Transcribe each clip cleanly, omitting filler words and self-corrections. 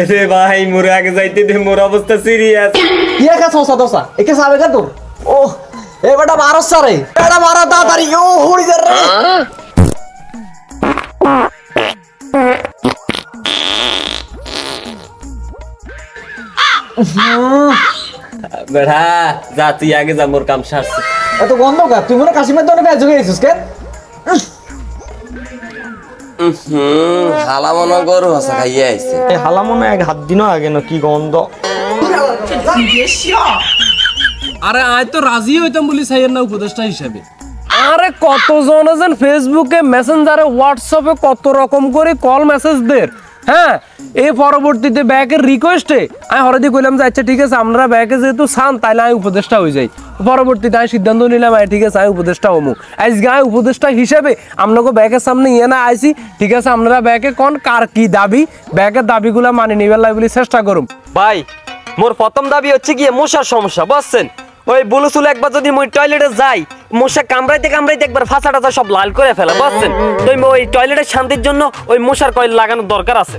এরে ভাই মোরে আগে যাইতে দে, মোর অবস্থা সিরিয়াস। ইয়া কা সসা দসা একে সাবে কা তোর ও এ বেটা মারো সারে বেটা মারো তাড়াতাড়ি ও হুড়ি দে রে বেড়া যা তুই আগে যা, মোর কাম সারছে। এত গন্ধ কা তুই মনে কাশিমের দনে বেজ হয়ে গেছিস কেন? হালা মনে গরু হাসা খাইয়ে আইছে। এই হালা মনে এক হাত দিনও আগে না কি গন্ধ। আরে আয় তো রাজি হইতাম বলি সাইয়ের না উপদেষ্টা হিসেবে। আরে কতজন আছেন ফেসবুকে, মেসেঞ্জারে, হোয়াটসঅ্যাপে কত রকম করে কল মেসেজ দের। হ্যাঁ, এই পরবর্তীতে ব্যাকের রিকোয়েস্টে আমি হরদি কইলাম যে আচ্ছা ঠিক আছে আপনারা ব্যাকে যেহেতু চান তাইলে আমি উপদেষ্টা হয়ে যাই। পরবর্তীতে আমি সিদ্ধান্ত নিলাম ঠিক আছে আমি উপদেষ্টা হমু। আজকে আমি উপদেষ্টা হিসেবে আপনাকে ব্যাকের সামনে ইয়ে না আইসি। ঠিক আছে আপনারা ব্যাকে কোন কার কি দাবি, ব্যাকের দাবিগুলো মানে নিবার লাই বলে চেষ্টা করুন। ভাই মোর প্রথম দাবি হচ্ছে গিয়ে মশার সমস্যা, বুঝছেন? ওই বুলুসুল একবার যদি মই টয়লেটে যাই, মশা কামড়াইতে কামড়াইতে একবার ফাঁসা টাসা সব লাল করে ফেলে, বুঝছেন? তো ওই টয়লেটের শান্তির জন্য ওই মশার কয়েল লাগানোর দরকার আছে।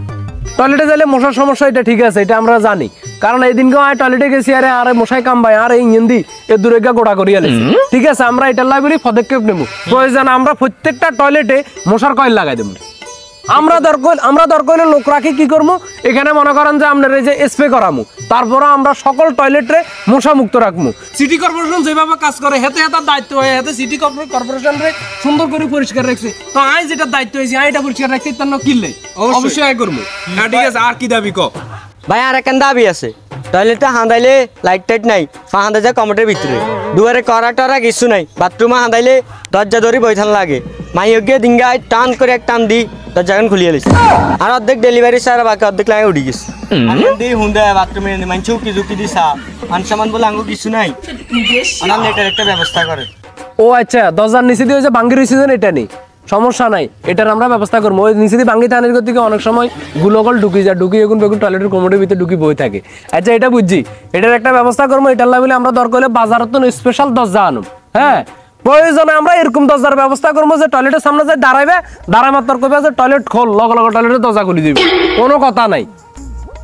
টয়লেটে গেলে মশার সমস্যা এটা ঠিক আছে, এটা আমরা জানি। কারণ এই দিনকে আমি টয়লেটে গেছি আরে মশাই কামবাই আর এই ইঞ্জিন এ দূরে গোড়া করিয়া লেছি। ঠিক আছে আমরা এটার লাইব্রেরি পদক্ষেপ নেব, প্রয়োজন আমরা প্রত্যেকটা টয়লেটে মশার কয়েল লাগাই দেবো। আমরা দরকার হলে লোক রাখি কি করবো, এখানে মনে করেন যে আপনার এই যে স্প্রে করামু, তারপরে আমরা সকল টয়লেটে মশা মুক্ত রাখবো। সিটি কর্পোরেশন যেভাবে কাজ করে হেতে হেতার দায়িত্ব হয়, হেতে সিটি কর্পোরেশন রে সুন্দর করে পরিষ্কার রাখছে। তো আমি যেটা দায়িত্ব হয়েছি আমি এটা পরিষ্কার রাখছি, তার কিনলে অবশ্যই আয় করবো। হ্যাঁ ঠিক আছে, আর কি দাবি ক ভাই? আর একটা দাবি আছে, টয়লেটে হাঁদাইলে লাইট টাইট নাই, হাঁদা যায় কমটের ভিতরে, দুয়ারে করা টরা কিছু নাই, বাথরুমে হাঁদাইলে দরজা ধরি বৈঠান লাগে, মাইয়কে ডিঙ্গায় টান করে এক টান দি দরজা এখন খুলিয়ে লিছে। আর অর্ধেক ডেলিভারি সারা বাকি অর্ধেক লাগে উঠে গেছে। দিই হুন্দা বাথরুমে মানছি উকি ঝুঁকি দি চা আনসামান বলে আঙ্গু কিছু নাই, আমার নেটের একটা ব্যবস্থা করে। ও আচ্ছা, দরজার নিচে দিয়ে যে ভাঙ্গি রয়েছে এটা নেই, সমস্যা নাই, এটার আমরা ব্যবস্থা করবো। ওই নিচে দিয়ে ভাঙ্গি থানের থেকে অনেক সময় গুলোগল ঢুকি যায়, ঢুকি এখন বেগুন টয়লেটের কোমরের ভিতরে ঢুকি বই থাকে। আচ্ছা এটা বুঝছি, এটার একটা ব্যবস্থা করবো। এটার লাগলে আমরা দরকার হলে বাজারত স্পেশাল দরজা আনুম। হ্যাঁ, প্রয়োজনে আমরা এরকম দরজার ব্যবস্থা করবো যে টয়লেটের সামনে যায় দাঁড়াইবে, দাঁড়ায় মাত্র কবে যে টয়লেট খোল, লগে লগে টয়লেটের দরজা খুলে দিবে, কোনো কথা নাই।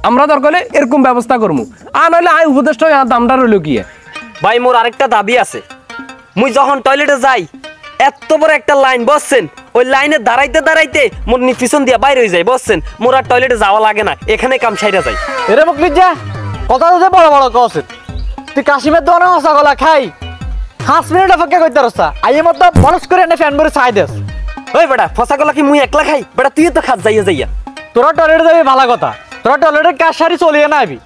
আমরা দরকার হলে এরকম ব্যবস্থা করবো। আর নইলে আয় উপদেষ্টা দামটা রইল কি। ভাই মোর আরেকটা দাবি আছে, মুই যখন টয়লেটে যাই এত বড় একটা লাইন, বুঝছেন? ওই লাইনে দাঁড়াইতে দাঁড়াইতে মোর পিছন দিয়ে বাইরে হয়ে যায়, বুঝছেন? মোর আর টয়লেটে যাওয়া লাগে না, এখানে কাম সাইরা যায়। এরে মুকলিদ যা কথা তো বড় বড় কস, তুই কাশিমের দনে হসা গলা খাই 5 মিনিট অপেক্ষা করতে রসা আইয়ে মত বলস করে এনে ফ্যান ভরে ছাই দেস। ওই বেটা ফসা গলা কি মুই একলা খাই? বেটা তুই তো খাস যাইয়া যাইয়া। তোরা টয়লেটে যাবি ভালো কথা, তোরা টয়লেটের কাজ সারি চলিয়ে না আবি,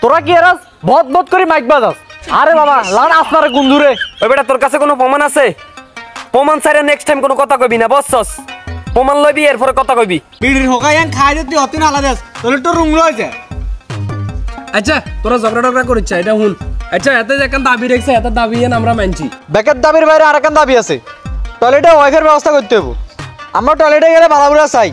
তোরা কি এরাস বহুত বহুত করে মাইক বাজাস। আরে বাবা লান আসমারে গুন্দুরে। ওই বেটা তোর কাছে কোনো প্রমাণ আছে? প্রমাণ ছাড়া নেক্সট টাইম কোনো কথা কইবি না, বুঝছস? প্রমাণ লইবি এরপরে কথা কইবি। বিড়ির হোকাই আন খাই দিতে অতি না আলাদা তোর তো রুম লইছে। আচ্ছা তোরা ঝগড়া টগড়া করিস এটা হুন। আচ্ছা এতে যে একটা দাবি রেখেছে, এত দাবি আমরা মানছি। ব্যাকের দাবির বাইরে আর একটা দাবি আছে, টয়লেটে ওয়াইফাইয়ের ব্যবস্থা করতে হবে। আমরা টয়লেটে গেলে ভালো চাই,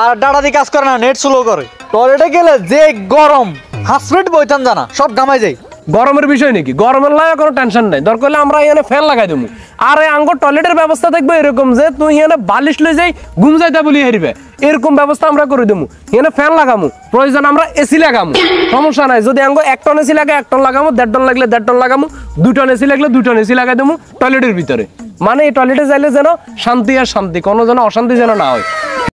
আর ডাটা দিয়ে কাজ করে না, নেট স্লো করে। টয়লেটে গেলে যে গরম 5 মিনিট বইতাম জানা সব গামাই যায়। গরমের বিষয় নাকি? গরমের লাগে কোনো টেনশন নাই, দরকার হলে আমরা এখানে ফ্যান লাগাই দেবো। আর এই আঙ্গুর টয়লেটের ব্যবস্থা দেখবো এরকম যে তুই এখানে বালিশ লই যাই ঘুম যাইতে বলি হারিবে, এরকম ব্যবস্থা আমরা করে দেবো। এখানে ফ্যান লাগামো, প্রয়োজন আমরা এসি লাগামো, সমস্যা নাই। যদি আঙ্গো 1 টন এসি লাগে 1 টন লাগামো, 1.5 টন লাগলে 1.5 টন লাগামো, 2 টন এসি লাগলে 2 টন এসি লাগাই দেবো টয়লেটের ভিতরে। মানে এই টয়লেটে যাইলে যেন শান্তি আর শান্তি, কোনো যেন অশান্তি যেন না হয়।